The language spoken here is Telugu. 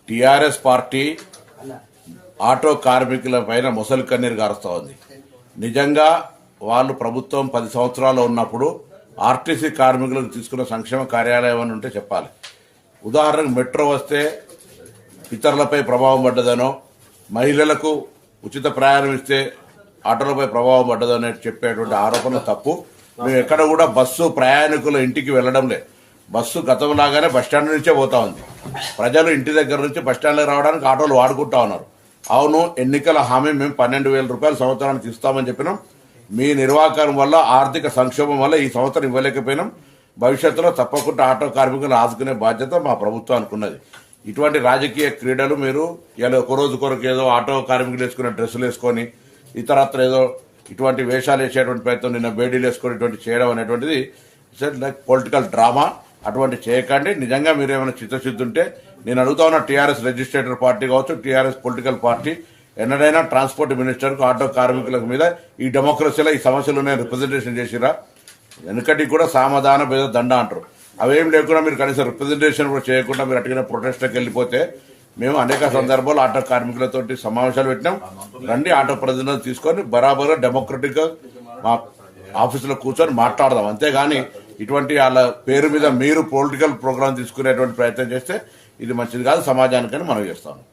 టీఆర్ఎస్ పార్టీ ఆటో కార్మికుల పైన ముసలి కన్నీరు గారుస్తూ ఉంది. నిజంగా వాళ్ళు ప్రభుత్వం 10 సంవత్సరాలు ఉన్నప్పుడు ఆర్టీసీ కార్మికులకు తీసుకున్న సంక్షేమ కార్యాలయం అని ఉంటే చెప్పాలి. ఉదాహరణకు మెట్రో వస్తే ఇతరులపై ప్రభావం పడ్డదనో, మహిళలకు ఉచిత ప్రయాణం ఇస్తే ఆటోలపై ప్రభావం పడ్డదనే చెప్పేటువంటి ఆరోపణలు తప్పు. మేము ఎక్కడ కూడా బస్సు ప్రయాణికుల ఇంటికి వెళ్ళడం లేదు. బస్సు గతంలాగానే బస్టాండ్ నుంచే పోతా ఉంది. ప్రజలు ఇంటి దగ్గర నుంచి బస్టాండ్కి రావడానికి ఆటోలు వాడుకుంటా ఉన్నారు. అవును, ఎన్నికల హామీ మేము 12,000 రూపాయలు సంవత్సరానికి ఇస్తామని చెప్పినాం. మీ నిర్వాహకం వల్ల, ఆర్థిక సంక్షోభం వల్ల ఈ సంవత్సరం ఇవ్వలేకపోయినాం. భవిష్యత్తులో తప్పకుండా ఆటో కార్మికులను ఆదుకునే బాధ్యత మా ప్రభుత్వానికి ఉన్నది. ఇటువంటి రాజకీయ క్రీడలు మీరు ఇలా ఒక రోజు కొరకు ఏదో ఆటో కార్మికులు వేసుకునే డ్రెస్సులు వేసుకొని ఇతరత్ర ఏదో ఇటువంటి వేషాలు వేసేటువంటి ప్రయత్నం, నిన్న బేడీలు వేసుకొని ఇటువంటి చేయడం అనేటువంటిది లైక్ పొలిటికల్ డ్రామా. అటువంటి చేయకండి. నిజంగా మీరు ఏమైనా చిత్తశుద్ధి ఉంటే నేను అడుగుతా ఉన్న టీఆర్ఎస్ రిజిస్ట్రేటర్ పార్టీ కావచ్చు, టీఆర్ఎస్ పొలిటికల్ పార్టీ ఎన్నడైనా ట్రాన్స్పోర్ట్ మినిస్టర్కు ఆటో కార్మికుల మీద ఈ డెమోక్రసీలో ఈ సమస్యలు రిప్రజెంటేషన్ చేసిరా? వెనుకటి కూడా సామధాన భేద దండ అంటారు. అవేం లేకుండా మీరు కనీసం రిప్రజెంటేషన్ కూడా చేయకుండా మీరు అటుగా ప్రొటెస్ట్కి వెళ్ళిపోతే మేము అనేక సందర్భాలు ఆటో కార్మికులతో సమావేశాలు పెట్టినాం. రండి, ఆటో ప్రతినిధులు తీసుకొని బరాబర్ డెమోక్రటిక్ గా మా ఆఫీసులో కూర్చొని మాట్లాడదాం. అంతేగాని ఇటువంటి వాళ్ళ పేరు మీద మీరు పొలిటికల్ ప్రోగ్రామ్ తీసుకునేటువంటి ప్రయత్నం చేస్తే ఇది మంచిది కాదు సమాజానికని మనం చేస్తాము.